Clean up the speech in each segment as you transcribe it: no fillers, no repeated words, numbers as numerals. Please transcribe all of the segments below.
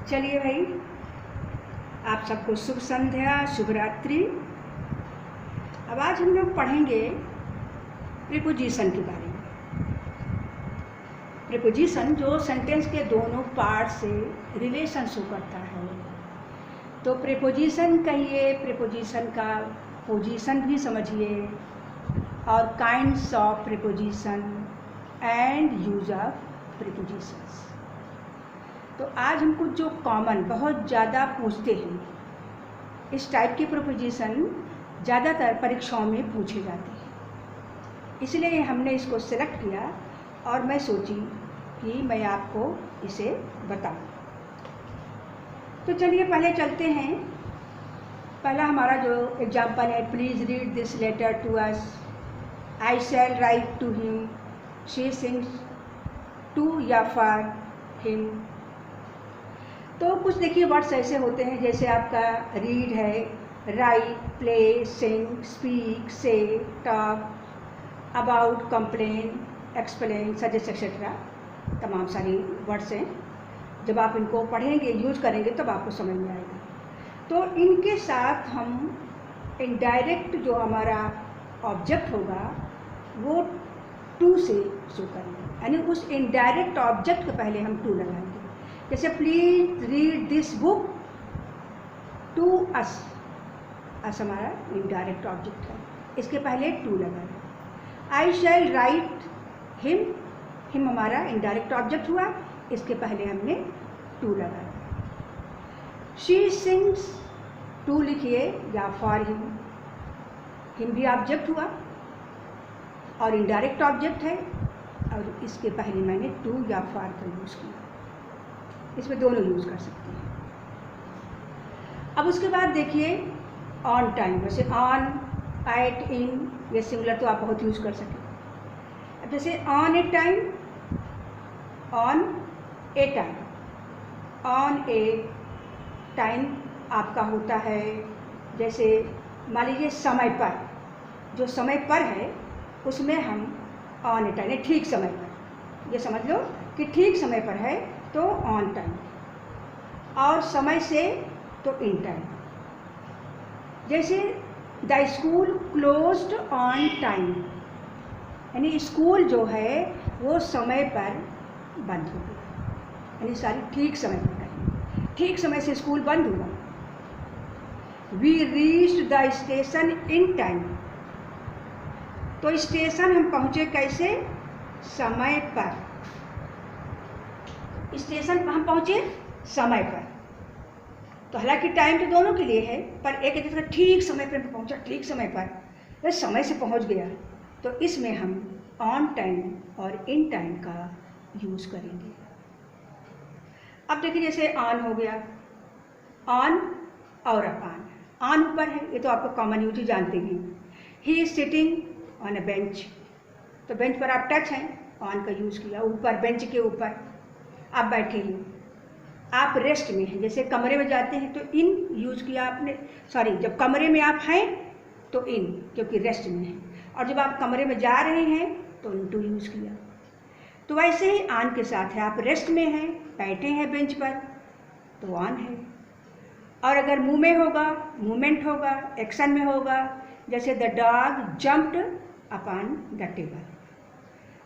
चलिए भाई, आप सबको शुभ संध्या, शुभ रात्रि। अब आज हम लोग पढ़ेंगे प्रीपोजिशन के बारे में। प्रीपोजिशन जो सेंटेंस के दोनों पार्ट से रिलेशन शो करता है। तो प्रीपोजिशन कहिए, प्रीपोजिशन का पोजीशन भी समझिए, और kinds of preposition and use of prepositions. तो आज हमको जो कॉमन बहुत ज़्यादा पूछते हैं, इस टाइप के प्रीपोजिशन ज़्यादातर परीक्षाओं में पूछे जाते हैं, इसलिए हमने इसको सेलेक्ट किया और मैं सोची कि मैं आपको इसे बताऊं। तो चलिए पहले चलते हैं। पहला हमारा जो एग्जाम्पल है, please read this letter to us, I shall write to him, she sings to या फॉर हिम। तो कुछ देखिए वर्ड्स ऐसे होते हैं जैसे आपका रीड है, राइट, प्ले, सिंग, स्पीक, से, talk, about, complain, explain, suggest etcetera. तमाम सारी वर्ड्स हैं। जब आप इनको पढ़ेंगे, यूज करेंगे, तब आपको समझ में आएगा। तो इनके साथ हम इनडायरेक्ट जो हमारा ऑब्जेक्ट होगा वो टू से शो करेंगे, यानी उस इनडायरेक्ट ऑब्जेक्ट के पहले हम टू लगाएंगे। जैसे please read this book to us, us हमारा इनडायरेक्ट ऑब्जेक्ट है, इसके पहले टू लगाएंगे। I shall write him, him हमारा इनडायरेक्ट ऑब्जेक्ट हुआ, इसके पहले हमने टू लगाया। शी सिंग्स, टू लिखिए, या फॉर हिम, हिम भी ऑब्जेक्ट हुआ और इनडायरेक्ट ऑब्जेक्ट है, और इसके पहले मैंने टू या फॉर का यूज़ किया। इसमें दोनों यूज़ कर सकते हैं। अब उसके बाद देखिए ऑन टाइम, जैसे ऑन, एट, इन, ये सिंगुलर तो आप बहुत यूज़ कर सकें। अब जैसे on A time, on A time, on A time आपका होता है जैसे मान लीजिए समय पर, जो समय पर है उसमें हम ऑन ए टाइम, ठीक समय पर, ये समझ लो कि ठीक समय पर है तो ऑन टाइम, और समय से तो इन टाइम। जैसे the school closed on time, यानी स्कूल जो है वो समय पर बंद हो गया, यानी सारी ठीक समय पर करें, ठीक समय से स्कूल बंद हुआ। We reached the station in time, तो स्टेशन हम पहुँचे कैसे, समय पर, स्टेशन पर हम पहुँचे समय पर। तो हालांकि टाइम तो दोनों के लिए है, पर एक जैसे ठीक समय पर पहुँचा, ठीक समय पर, तो समय से पहुँच गया, तो इसमें हम ऑन टाइम और इन टाइम का यूज़ करेंगे। अब देखिए जैसे ऑन हो गया, ऑन और अपान। ऑन ऊपर है, ये तो आपको कॉमन यूज ही जानते हैं। He is sitting on a bench, तो बेंच पर आप टच हैं, ऑन का यूज़ किया। ऊपर, बेंच के ऊपर आप बैठे हैं, आप रेस्ट में हैं, जैसे कमरे में जाते हैं तो इन यूज़ किया आपने, सॉरी, जब कमरे में आप हैं तो इन, क्योंकि रेस्ट में हैं, और जब आप कमरे में जा रहे हैं तो इन टू यूज़ किया। तो वैसे ही ऑन के साथ है, आप रेस्ट में हैं, बैठे हैं बेंच पर, तो ऑन है। और अगर मुँह में होगा, मूवमेंट होगा, एक्शन में होगा, जैसे the dog jumped upon the table,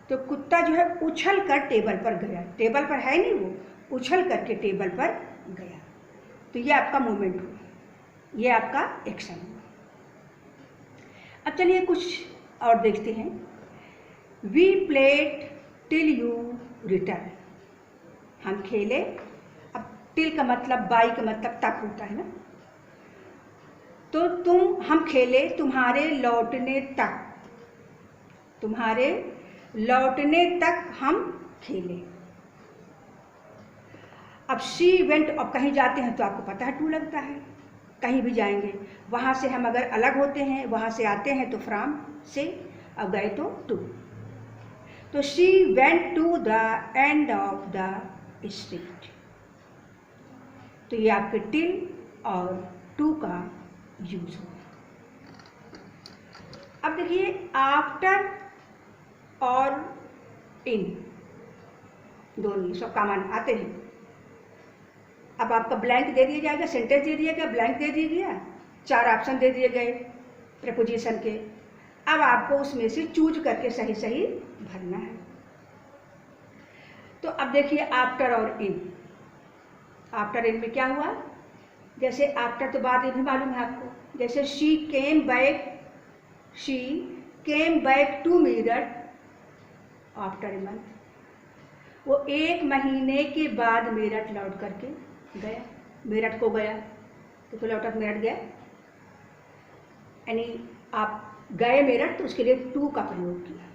तो कुत्ता जो है उछल कर टेबल पर गया, टेबल पर है नहीं, वो उछल करके टेबल पर गया, तो ये आपका मूवमेंट हुआ, ये आपका एक्शन हुआ। अब चलिए कुछ और देखते हैं। We played till you return, हम खेले। अब टिल का मतलब, बाई का मतलब तक होता है ना, तो हम खेले तुम्हारे लौटने तक, तुम्हारे लौटने तक हम खेले। अब शी वेंट, अब कहीं जाते हैं तो आपको पता है टू लगता है, कहीं भी जाएंगे, वहाँ से हम अगर अलग होते हैं, वहाँ से आते हैं तो फ्रॉम से, अब गए तो टू। तो she went to the end of the street, तो ये आपके टिल और टू का यूज हो। अब देखिए आफ्टर और इन, दोनों सब कॉमन आते हैं। अब आपका ब्लैंक दे दिया जाएगा, सेंटेंस दे दिया गया, ब्लैंक दे दिया गया, 4 ऑप्शन दे दिए गए प्रीपोजिशन के। अब आपको उसमें से चूज करके सही सही भरना है। तो अब देखिए आफ्टर और इन। आफ्टर इन में क्या हुआ, जैसे आफ्टर तो बाद ये भी मालूम है आपको, जैसे she came back to Meerut after a month, वो 1 महीने के बाद मेरठ लौट करके गया, मेरठ को गया तो लौट कर मेरठ गया, यानी आप गए मेरठ तो उसके लिए टू का प्रयोग किया।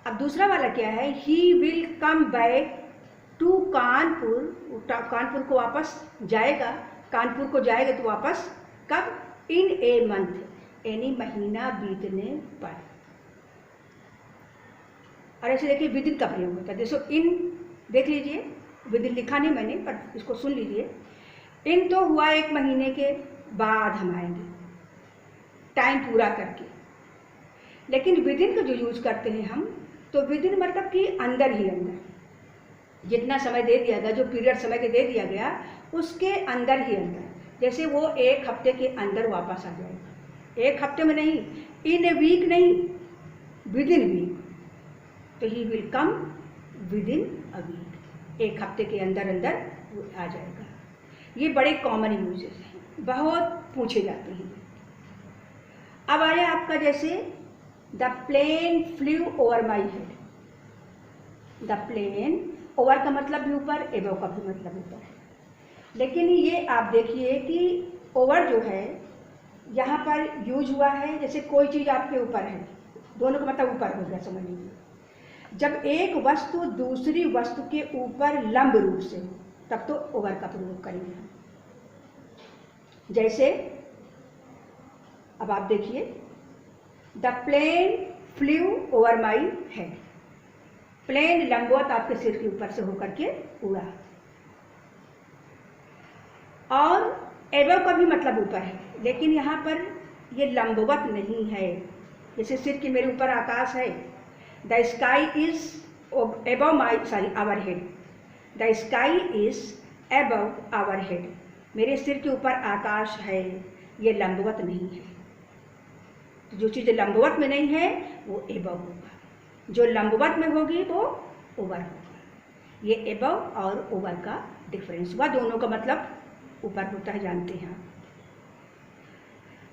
अब दूसरा वाला क्या है, he will come back to Kanpur, Kanpur को वापस जाएगा, कानपुर को जाएगा तो वापस कब, इन ए मंथ, यानी महीना बीतने पर। और ऐसे देखिए विद इन का प्रयोग होता है। जैसे इन देख लीजिए, विद इन लिखा नहीं मैंने पर इसको सुन लीजिए। इन तो हुआ 1 महीने के बाद हम आएंगे, टाइम पूरा करके। लेकिन विद इन का जो यूज करते हैं हम, तो विद इन मतलब कि अंदर ही अंदर, जितना समय दे दिया गया, जो पीरियड समय के दे दिया गया उसके अंदर ही अंदर, जैसे वो 1 हफ्ते के अंदर वापस आ जाएगा। 1 हफ्ते में नहीं, इन ए वीक नहीं, विद इन वीक। तो he will come within a week, 1 हफ्ते के अंदर अंदर वो आ जाएगा। ये बड़े कॉमन यूजेस हैं, बहुत पूछे जाते हैं। अब आया आपका जैसे the plane flew over my head. The plane, over का मतलब भी ऊपर, एबव का भी मतलब ऊपर है। लेकिन ये आप देखिए कि ओवर जो है यहाँ पर यूज हुआ है, जैसे कोई चीज़ आपके ऊपर है, दोनों का मतलब ऊपर हो गया, समझ लीजिए। जब एक वस्तु दूसरी वस्तु के ऊपर लंब रूप से हो तब तो ओवर का प्रयोग करेंगे। जैसे अब आप देखिए, the plane flew over my head, plane लंबवत आपके सिर के ऊपर से होकर के उड़ा। और एबव का भी मतलब ऊपर है, लेकिन यहाँ पर ये लंबवत नहीं है। जैसे सिर के मेरे ऊपर आकाश है, the sky is above my our head, the sky is above our head, मेरे सिर के ऊपर आकाश है, ये लंबवत नहीं है। तो जो चीज़ लंबवत में नहीं है वो एबव होगा, जो लंबवत में होगी वो ओवर होगा। ये एबव और ओवर का डिफरेंस हुआ, दोनों का मतलब ऊपर होता है, जानते हैं आप।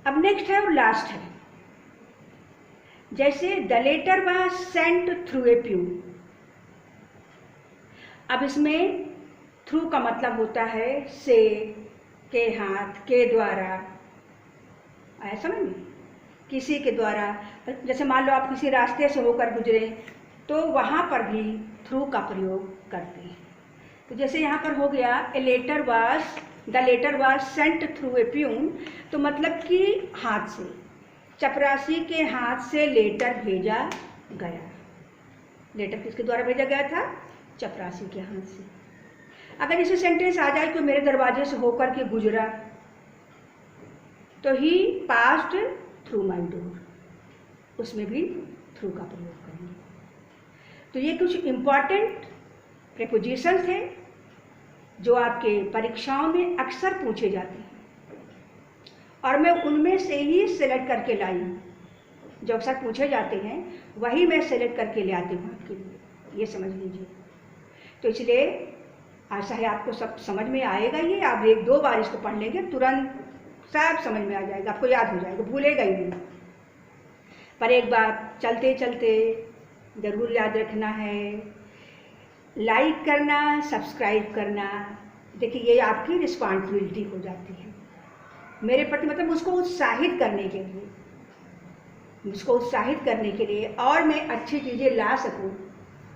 अब नेक्स्ट है और लास्ट है, जैसे the letter was sent through a pew. अब इसमें थ्रू का मतलब होता है से, के हाथ, के द्वारा, आया समझ में, किसी के द्वारा। जैसे मान लो आप किसी रास्ते से होकर गुजरे तो वहाँ पर भी थ्रू का प्रयोग करते हैं। तो जैसे यहाँ पर हो गया the letter was sent through a peon, तो मतलब कि हाथ से, चपरासी के हाथ से लेटर भेजा गया। लेटर किसके द्वारा भेजा गया था, चपरासी के हाथ से। अगर जैसे सेंटेंस आ जाए कि मेरे दरवाजे से होकर के गुजरा, तो ही पास्ड थ्रू माई डोर, उसमें भी थ्रू का प्रयोग करेंगे। तो ये कुछ इम्पॉर्टेंट प्रीपोजिशंस हैं जो आपके परीक्षाओं में अक्सर पूछे जाते हैं, और मैं उनमें से ही सेलेक्ट करके लाई हूँ। जो अक्सर पूछे जाते हैं वही मैं सेलेक्ट करके ले आती हूँ आपके लिए, ये समझ लीजिए। तो इसलिए आशा है आपको सब समझ में आएगा। ये आप 1-2 बार इसको पढ़ लेंगे तुरंत सब समझ में आ जाएगा, आपको याद हो जाएगा, भूलेगा ही नहीं। पर एक बात चलते चलते ज़रूर याद रखना है, लाइक करना, सब्सक्राइब करना। देखिए ये आपकी रिस्पॉन्सिबिलिटी हो जाती है मेरे प्रति, मतलब उसको उत्साहित करने के लिए, उसको उत्साहित करने के लिए, और मैं अच्छी चीज़ें ला सकूं,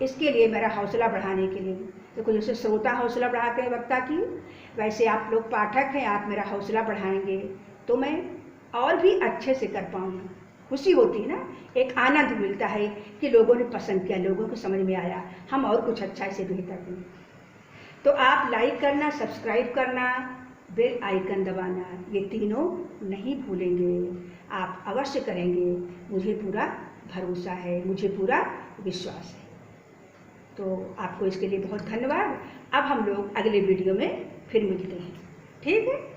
इसके लिए मेरा हौसला बढ़ाने के लिए। देखो जैसे श्रोता हौसला बढ़ाते हैं वक्ता की, वैसे आप लोग पाठक हैं, आप मेरा हौसला बढ़ाएंगे तो मैं और भी अच्छे से कर पाऊँगी। खुशी होती है ना, एक आनंद मिलता है कि लोगों ने पसंद किया, लोगों को समझ में आया, हम और कुछ अच्छा से बेहतर दें। तो आप लाइक करना, सब्सक्राइब करना, बेल आइकन दबाना, ये तीनों नहीं भूलेंगे, आप अवश्य करेंगे। मुझे पूरा भरोसा है, मुझे पूरा विश्वास है। तो आपको इसके लिए बहुत धन्यवाद। अब हम लोग अगले वीडियो में फिर मिलते हैं, ठीक है।